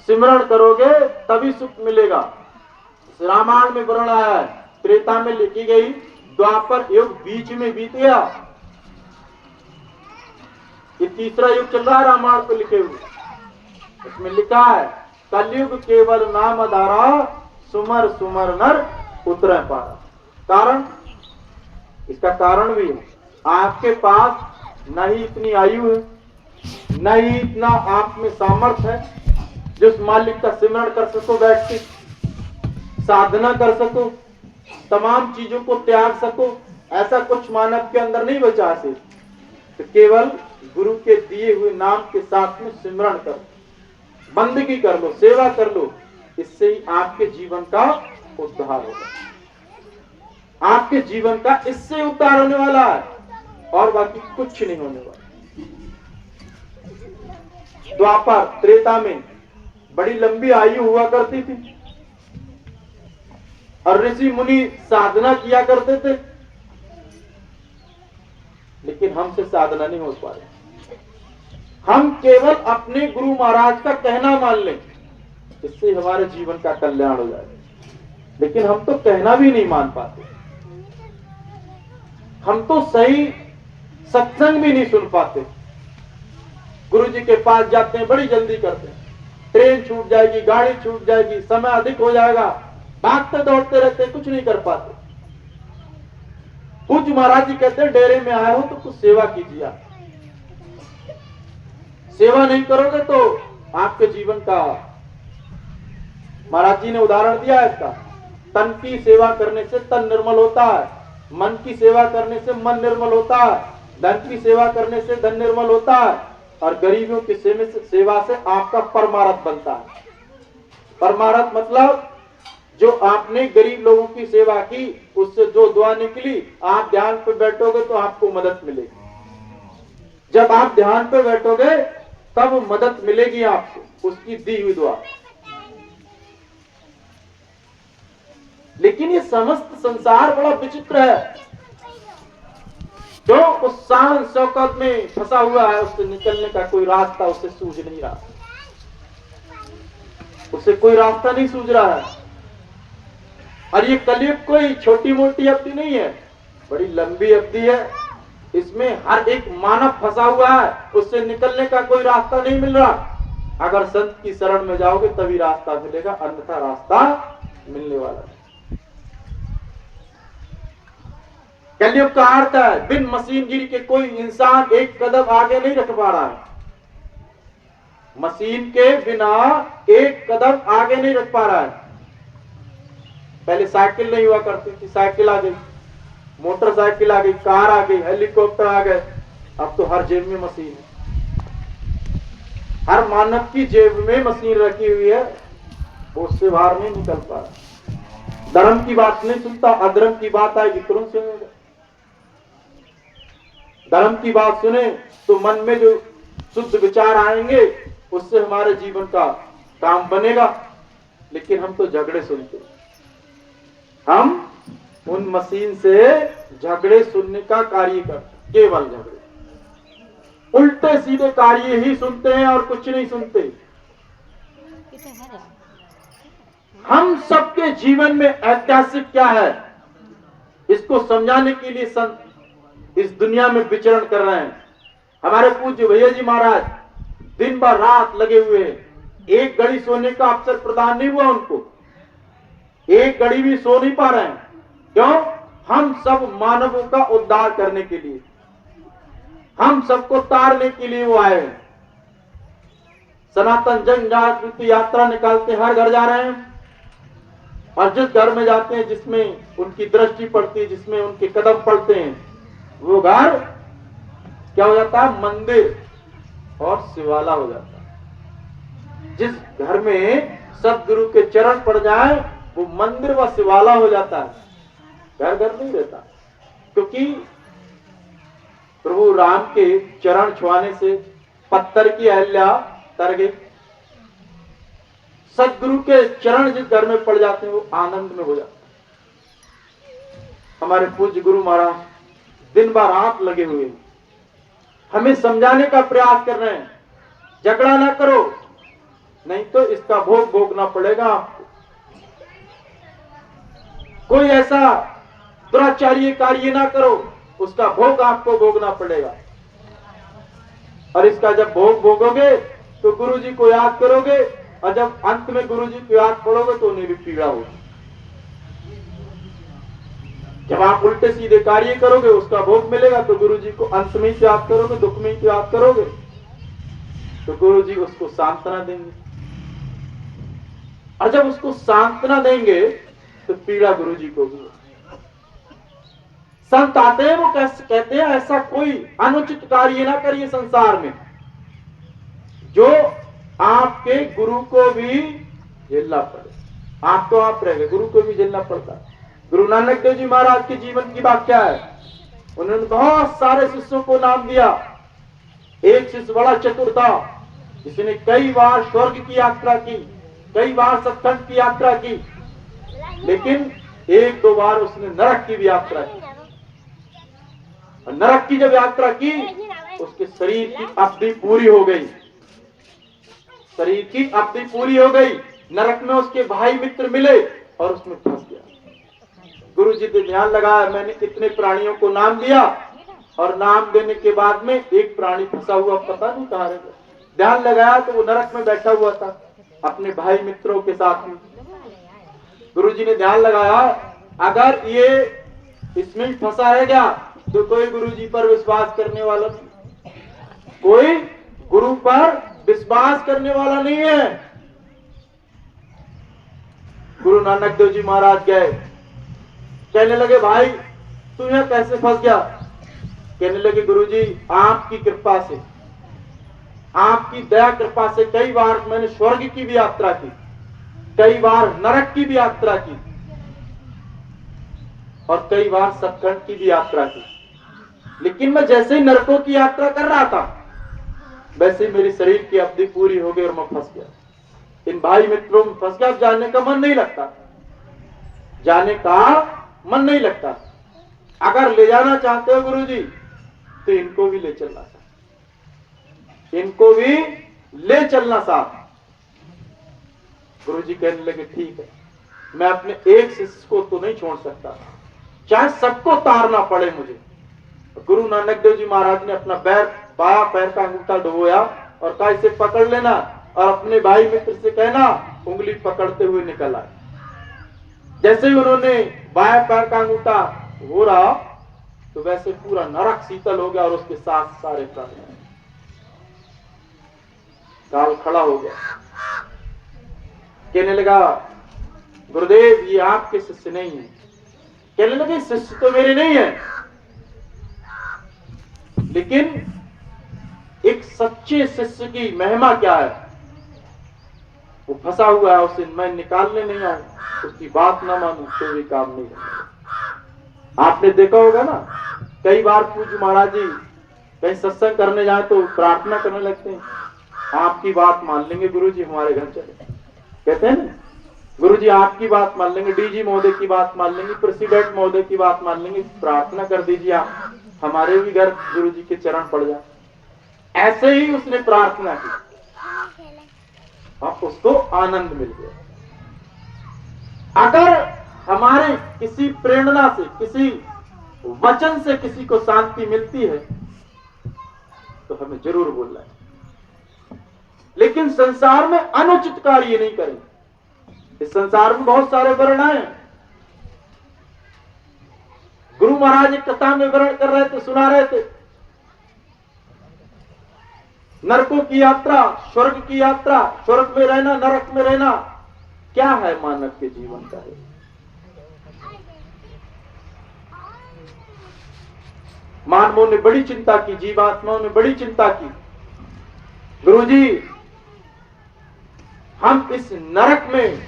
सिमरण करोगे तभी सुख मिलेगा। रामायण में वर्णन आया है, त्रेता में लिखी गई, द्वापर युग बीच में बीत गया, ये तीसरा युग चल रहा है रामायण को लिखे हुए। उसमें लिखा है कलयुग केवल नाम आधारा, सुमर सुमर नर उतरे पारा। कारण, इसका कारण भी है, आपके पास न ही इतनी आयु है, न ही इतना आप में सामर्थ्य है जो उस मालिक का सिमरण कर सको, बैठ के साधना कर सको, तमाम चीजों को त्याग सको। ऐसा कुछ मानव के अंदर नहीं बचा से, तो केवल गुरु के दिए हुए नाम के साथ में सिमरण कर, बंदगी कर लो, सेवा कर लो, इससे ही आपके जीवन का उद्धार होगा। आपके जीवन का इससे उद्धार होने वाला है और बाकी कुछ नहीं होने वाला। द्वापर त्रेता में बड़ी लंबी आयु हुआ करती थी और ऋषि मुनि साधना किया करते थे, लेकिन हमसे साधना नहीं हो पा रही। हम केवल अपने गुरु महाराज का कहना मान लें, इससे हमारे जीवन का कल्याण हो जाए, लेकिन हम तो कहना भी नहीं मान पाते। हम तो सही सत्संग भी नहीं सुन पाते। गुरु जी के पास जाते हैं, बड़ी जल्दी करते हैं, ट्रेन छूट जाएगी, गाड़ी छूट जाएगी, समय अधिक हो जाएगा, भागते दौड़ते रहते, कुछ नहीं कर पाते। पूज्य महाराज जी कहते हैं डेरे में आए हो तो कुछ सेवा कीजिए। आप सेवा नहीं करोगे तो आपके जीवन का, महाराज जी ने उदाहरण दिया है इसका, तन की सेवा करने से तन निर्मल होता है, मन की सेवा करने से मन निर्मल होता है, धन की सेवा करने से धन निर्मल होता है, और गरीबों की सेवा से आपका परमार्थ बनता है। परमार्थ मतलब जो आपने गरीब लोगों की सेवा की, उससे जो दुआ निकली, आप ध्यान पे बैठोगे तो आपको मदद मिलेगी। जब आप ध्यान पे बैठोगे तब मदद मिलेगी आपको, उसकी दी हुई दुआ। लेकिन ये समस्त संसार बड़ा विचित्र है, जो उस शान शौकत में फंसा हुआ है, उससे निकलने का कोई रास्ता उसे सूझ नहीं रहा, उसे कोई रास्ता नहीं सूझ रहा है। और ये कलयुग कोई छोटी मोटी अवधि नहीं है, बड़ी लंबी अवधि है। इसमें हर एक मानव फंसा हुआ है, उससे निकलने का कोई रास्ता नहीं मिल रहा। अगर संत की शरण में जाओगे तभी रास्ता मिलेगा, अन्यथा रास्ता मिलने वाला है। कलयुग का अर्थ है बिन मशीनगिरी के कोई इंसान एक कदम आगे नहीं रख पा रहा है। मशीन के बिना एक कदम आगे नहीं रख पा रहा है। पहले साइकिल नहीं हुआ करती थी, साइकिल आ गई, मोटरसाइकिल आ गई, कार आ गई, हेलीकॉप्टर आ गए, अब तो हर जेब में मशीन है। हर मानव की जेब में मशीन रखी हुई है, वो उससे बाहर नहीं निकल पा रहा। धर्म की बात नहीं सुनता, अधर्म की बात आएगी तुरंत सुनेगा। धर्म की बात सुने तो मन में जो शुद्ध विचार आएंगे, उससे हमारे जीवन का काम बनेगा। लेकिन हम तो झगड़े सुनते, हम उन मशीन से झगड़े सुनने का कार्य करते, केवल झगड़े, उल्टे सीधे कार्य ही सुनते हैं और कुछ नहीं सुनते। हम सबके जीवन में ऐतिहासिक क्या है, इसको समझाने के लिए संत इस दुनिया में विचरण कर रहे हैं। हमारे पूज्य भैया जी महाराज दिन भर रात लगे हुए हैं, एक घड़ी सोने का अवसर प्रदान नहीं हुआ उनको, एक घड़ी भी सो नहीं पा रहे हैं। क्यों? हम सब मानवों का उद्धार करने के लिए, हम सबको तारने के लिए वो आए हैं। सनातन जन जागृति यात्रा निकालते हर घर जा रहे हैं, और जिस घर में जाते हैं, जिसमें उनकी दृष्टि पड़ती है, जिसमें उनके कदम पड़ते हैं, वो घर क्या हो जाता है? मंदिर और शिवाला हो जाता है। जिस घर में सदगुरु के चरण पड़ जाए, वो मंदिर व शिवाला हो जाता है, घर घर नहीं रहता। क्योंकि प्रभु राम के चरण छुआने से पत्थर की अहल्या तर गई। सदगुरु के चरण जिस घर में पड़ जाते हैं, वो आनंद में हो जाते हैं। हमारे पूज्य गुरु महाराज दिन भर रात लगे हुए हमें समझाने का प्रयास कर रहे हैं झगड़ा ना करो, नहीं तो इसका भोग भोगना पड़ेगा आपको। कोई ऐसा दुराचार्य कार्य ना करो, उसका भोग आपको भोगना पड़ेगा। और इसका जब भोग भोगोगे तो गुरु जी को याद करोगे, और जब अंत में गुरु जी को याद पड़ोगे तो उन्हें भी पीड़ा होगी। जब आप उल्टे सीधे कार्य करोगे उसका भोग मिलेगा, तो गुरु जी को अंत में ही याद करोगे, दुख में ही याद करोगे, तो गुरु जी उसको सांत्वना देंगे। और जब उसको सांत्वना देंगे तो पीड़ा गुरु जी को भी होगी। संत आते हैं, वो कहते हैं ऐसा कोई अनुचित कार्य ना करिए संसार में जो आपके गुरु को भी झेलना पड़े। आप तो आप रह गए, गुरु को भी झेलना पड़ता है। गुरु नानक देव जी महाराज के जीवन की बात क्या है? उन्होंने बहुत सारे शिष्यों को नाम दिया। एक शिष्य बड़ा चतुर था, जिसने कई बार स्वर्ग की यात्रा की, कई बार सत्संग की यात्रा की, लेकिन एक दो बार उसने नरक की भी यात्रा की। और नरक की जब यात्रा की, उसके शरीर की अवधि पूरी हो गई, शरीर की अवधि पूरी हो गई। नरक में उसके भाई मित्र मिले और उसमें फंस गया। गुरु जी ने ध्यान लगाया, मैंने कितने प्राणियों को नाम दिया, और नाम देने के बाद में एक प्राणी फंसा हुआ, पता नहीं कहां रह गया। ध्यान लगाया तो वो नरक में बैठा हुआ था अपने भाई मित्रों के साथ में। गुरु जी ने ध्यान लगाया, अगर ये इसमें फंसा रह गया तो कोई गुरु जी पर विश्वास करने वाला नहीं, कोई गुरु पर विश्वास करने वाला नहीं है। गुरु नानक देव जी महाराज गए, कहने लगे भाई तू यहां कैसे फंस गया? कहने लगे गुरु जी आपकी कृपा से, आपकी दया कृपा से कई बार मैंने स्वर्ग की भी यात्रा की, कई बार नरक की भी यात्रा की, और कई बार सत्संग की भी यात्रा की। लेकिन मैं जैसे ही नरकों की यात्रा कर रहा था, वैसे ही मेरी शरीर की अवधि पूरी हो गई और मैं फंस गया, इन भाई मित्रों में फंस गया। जाने का मन नहीं लगता, जाने का मन नहीं लगता। अगर ले जाना चाहते हो गुरु जी तो इनको भी ले चलना साथ, इनको भी ले चलना साथ। गुरु जी कहने लगे ठीक है, मैं अपने एक शिष्य को तो नहीं छोड़ सकता, चाहे सबको तारना पड़े मुझे। गुरु नानक देव जी महाराज ने अपना बाया पैर का अंगूठा डुबोया और कहा इसे पकड़ लेना, और अपने भाई मित्र से कहना उंगली पकड़ते हुए निकल आए। जैसे ही उन्होंने बाया पैर का अंगूठा हो रहा तो वैसे पूरा नरक शीतल हो गया और उसके साथ सारे प्राणी। काल खड़ा हो गया, कहने लगा गुरुदेव ये आपके शिष्य नहीं है। कहने लगे शिष्य तो मेरे नहीं है, लेकिन एक सच्चे शिष्य की महिमा क्या है? वो फंसा हुआ है, उसे मैं निकालने नहीं आऊं, उसकी बात ना मानूं तो भी काम नहीं है। आपने देखा होगा ना, कई बार पूज्य महाराज जी कहीं सत्संग करने जाए तो प्रार्थना करने लगते हैं, आपकी बात मान लेंगे गुरु जी, हमारे घर चले। कहते हैं ना गुरु जी आपकी बात मान लेंगे, डीजी महोदय की बात मान लेंगे, प्रेसिडेंट महोदय की बात मान लेंगे, प्रार्थना कर दीजिए आप, हमारे भी घर गुरु जी के चरण पड़ जाए। ऐसे ही उसने प्रार्थना की और उसको आनंद मिल गया। अगर हमारे किसी प्रेरणा से, किसी वचन से किसी को शांति मिलती है तो हमें जरूर बोलना है, लेकिन संसार में अनुचित कार्य नहीं करेंगे। इस संसार में बहुत सारे वर्ण हैं। गुरु महाराज एक कथा में वर्णन कर रहे थे, सुना रहे थे, नरकों की यात्रा, स्वर्ग की यात्रा, स्वर्ग में रहना, नरक में रहना, क्या है मानव के जीवन का है। मानवों ने बड़ी चिंता की, जीवात्माओं ने बड़ी चिंता की, गुरुजी हम इस नरक में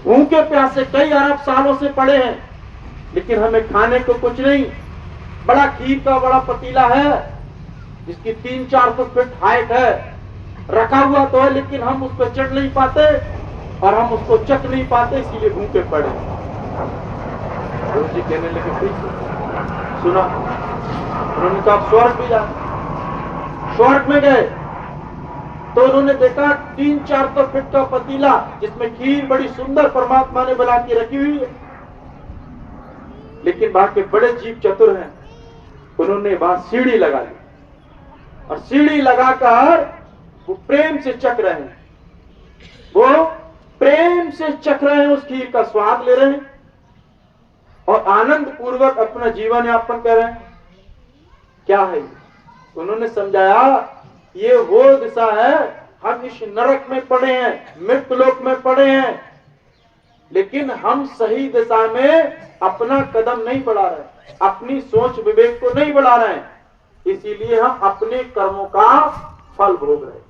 भूखे प्यासे कई अरब सालों से पड़े हैं, लेकिन हमें खाने को कुछ नहीं। बड़ा खीर का बड़ा पतीला है जिसकी 300-400 फीट हाइट है, रखा हुआ तो है, लेकिन हम उस पर चढ़ नहीं पाते और हम उसको चख नहीं पाते, इसीलिए भूखे पड़े। गुरु जी कहने लगे ठीक सुना, उन्होंने कहा स्वर्ग भी जाना, स्वर्ग में गए तो उन्होंने देखा 3-4 फीट का पतीला जिसमें खीर बड़ी सुंदर परमात्मा ने बना के रखी हुई है। लेकिन वहां के बड़े जीव चतुर हैं, उन्होंने वहां सीढ़ी लगा ली और सीढ़ी लगाकर वो प्रेम से चख रहे हैं, वो प्रेम से चख रहे हैं, उस खीर का स्वाद ले रहे हैं और आनंद पूर्वक अपना जीवन यापन कर रहे हैं। क्या है ये? उन्होंने समझाया ये वो दिशा है, हम इस नरक में पड़े हैं, मृत्युलोक में पड़े हैं, लेकिन हम सही दिशा में अपना कदम नहीं बढ़ा रहे, अपनी सोच विवेक को नहीं बढ़ा रहे हैं, इसीलिए हम अपने कर्मों का फल भोग रहे हैं।